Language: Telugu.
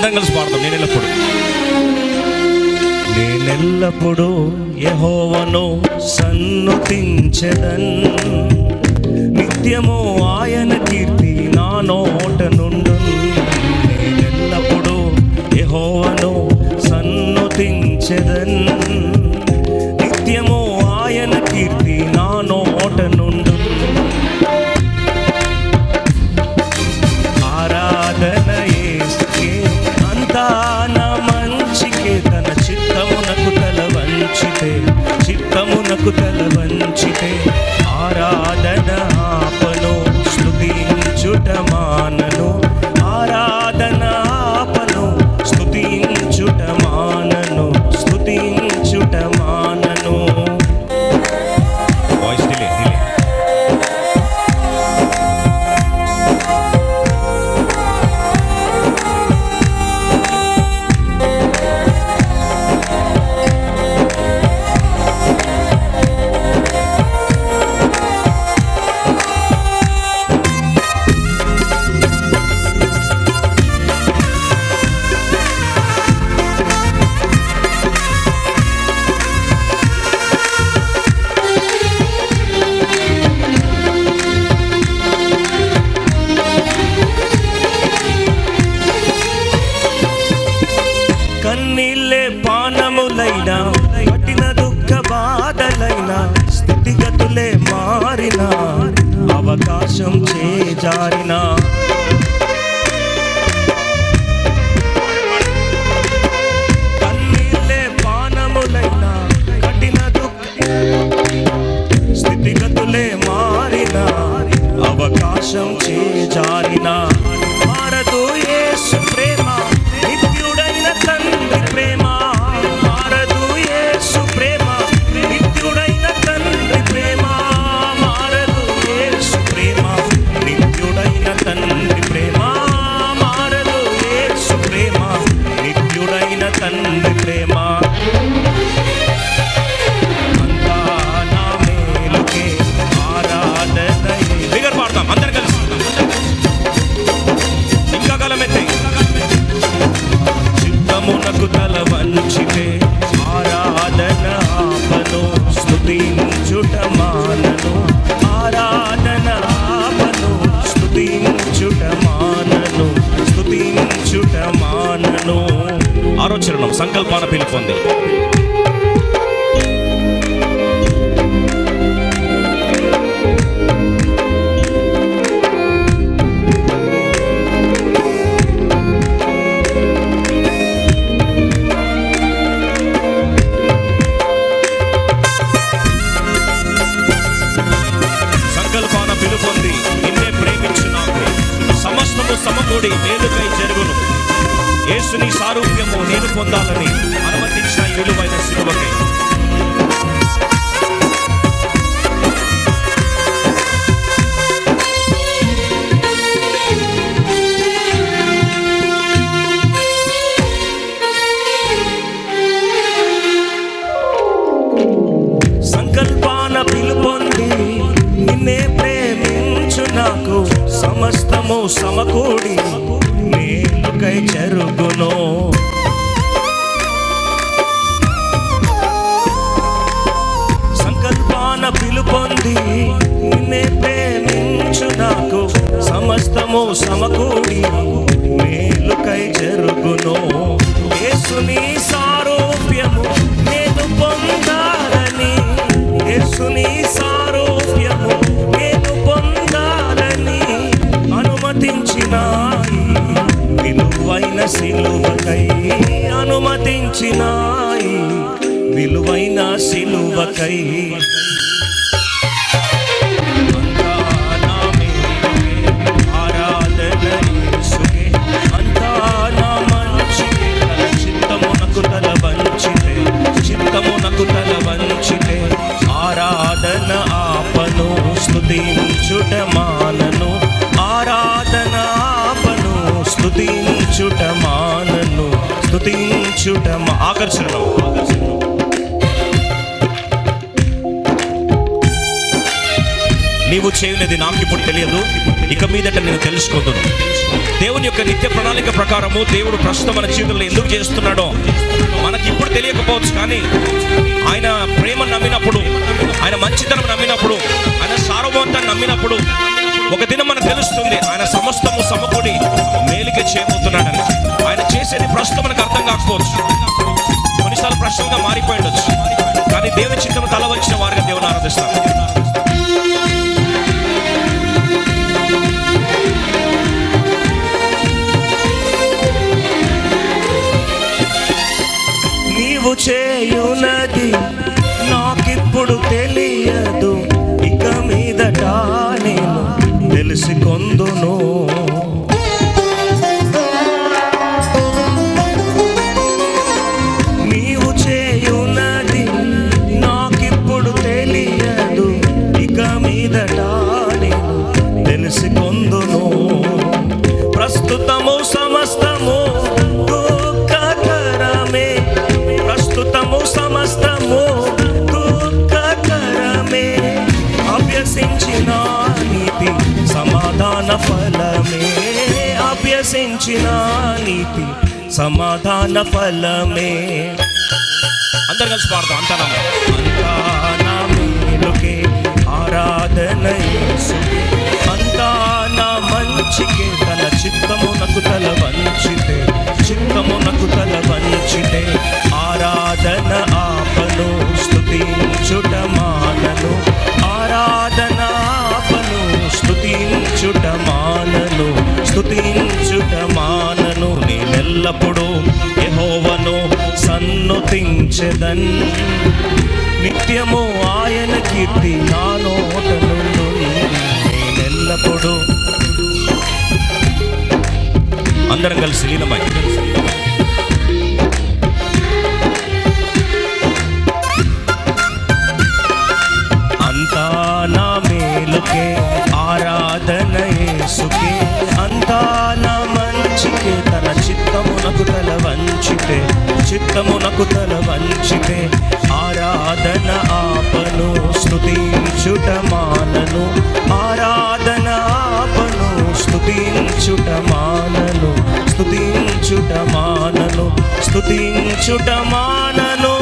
అందరం కలిసి పాడతాం. నేనెల్లప్పుడు యెహోవాను సన్నుతించెదన్, నిత్యము ఆయన కీర్తి నా నోట నుండును. నేనెల్లప్పుడు యెహోవాను సన్నుతించెదన్, నిత్యము ఆయన కీర్తి నా నోట నుండును. ఆరాధన యేసుకే అంతా నా మంచికే, తన చిత్తమునకు తల వంచితే ఆరాధన ఆపను, స్తుతించుట మానను. ఆరాధన ఆపను, స్తుతించుట మానను. Voice delay. కన్నీళ్ళే పానములైనా, కఠిన దుఃఖ బాధలైనా, స్థితిగతులే మారినా, అవకాశం చేజారినా, కన్నీళ్ళే పానములైనా, కఠిన దుఃఖ స్థితిగతులే మారినా, అవకాశం చేజారినా, మారదు యేసు ప్రేమ, నిత్యుడైన తండ్రి ప్రేమ. మారదు యేసు ప్రేమ, నిత్యుడైన తండ్రి ప్రేమ. మారదు యేసు ప్రేమ, నిత్యుడైన తండ్రి ప్రేమ. మారదు యేసు ప్రేమ, నిత్యుడైన తండ్రి ప్రేమ. అంతా నా మేలుకే ఆరాధన. బిగర్ పాడతాం అందరు కలిసి, ఇంకా కాలమెత్తే. చిత్తమునకు తల వంచితే ఆరాధన ఆపను, స్తుతించుట మానను. ఆరాధన ఆపను, స్తుతించుట మానను. ఆరో చరణం సంకల్పాన పిలుపొంది. సంకల్పాన పిలుపొంది. నిన్నే ప్రేమించు నాకు సమస్తము సమకూడి మేలుకై జరుగును. యేసుని సారూప్యము నేను పొందాలని అనుమతించిన ఈ విలువైన శిలువకై. సంకల్పాన పిలుపొంది నిన్నే ప్రేమించు నాకు సమస్తము సమకూడి మేలుకై జరుగును. సంకల్పాన పిలుపొంది నిన్నే ప్రేమించు నాకు సమస్తము సమకూడి మేలుకై జరుగును. యేసుని సారూప్యము నేను పొందాలని, యేసుని సారూప్యము నేను పొందాలని అనుమతించినాయి విలువైన సిలువకై. అనుమతించినాయి విలువైన సిలువకై. అంతా నా మేలుకే ఆరాధన యేసుకే. అంతా నా మంచికే, తన చిత్తమునకు తల వంచితే ఆరాధన ఆపను, స్తుతించుట మానను. ఆరాధన ఆపను, స్తుతించుట మానను. ఆకర్షణ. నీవు చేయనిది నాకు ఇప్పుడు తెలియదు, ఇక మీదట నేను తెలుసుకుందును. దేవుని యొక్క నిత్య ప్రణాళిక ప్రకారము దేవుడు ప్రస్తుతం మన జీవితంలో ఎందుకు చేస్తున్నాడో మనకి ఇప్పుడు తెలియకపోవచ్చు, కానీ ఆయన ప్రేమ నమ్మినప్పుడు, ఆయన మంచితనం నమ్మినప్పుడు, ఆయన సార్వభౌమత్వాన్ని నమ్మినప్పుడు ఒక దినం మనకు తెలుస్తుంది ఆయన సమస్తము సమకూడి మేలుకే చేయబోతున్నాడని. ఆయన చేసేది ప్రస్తుతం మనకు అర్థం కాకపోవచ్చు, కొన్నిసార్లు ప్రశ్నగా మారిపోయి ఉండొచ్చు, కానీ దేవుని చిత్తం తల వచ్చిన వారిగా దేవుని ఆరాధిస్తాం. నీవు చేయునది నాకిప్పుడు తెలియదు, ఇక మీదట నేను తెలుసుకొందును. నీవు చేయునది నాకిప్పుడు తెలియదు, ఇక మీదట నేను తెలుసుకొందును. ప్రస్తుతము సమస్తము దుఃఖకరమే, ప్రస్తుతము సమస్తము దుఃఖకరమే, అభ్యసించిన నీతి సమాధాన ఫలమే, అభ్యసించిన నీతి సమాధాన ఫలమే. అందరు కలిసి పాడతాం. అంతా నా మేలుకే ఆరాధన యేసుకే, అంతా నా మంచికే, తన చిత్తమునకు తల వంచితే, చిత్తమునకు తల వంచితే, ఆరాధన ఆపను స్తుతించుట మానను, ఆరాధన ఆపను స్తుతించుట మానను, స్తుతించుట మానను. నేనెల్లప్పుడూ యెహోవాను సన్నుతించెదన్, నిత్యము ఆయన కీర్తి నా నోట నుండు. నేనెల్లప్పుడూ అందరం కలిసి లీనమై అంతా నా మేలుకే ఆరాధన యేసుకే, అంతా నా మంచికే, తన చిత్తమునకు తల వంచితే, చిత్తమునకు తల వంచితే, ఆరాధన ఆపను స్తుతించుట మానను, ఆరాధన ఆపను స్తుతించుట మానను, స్తుతించుట మానను, స్తుతించుట మానను.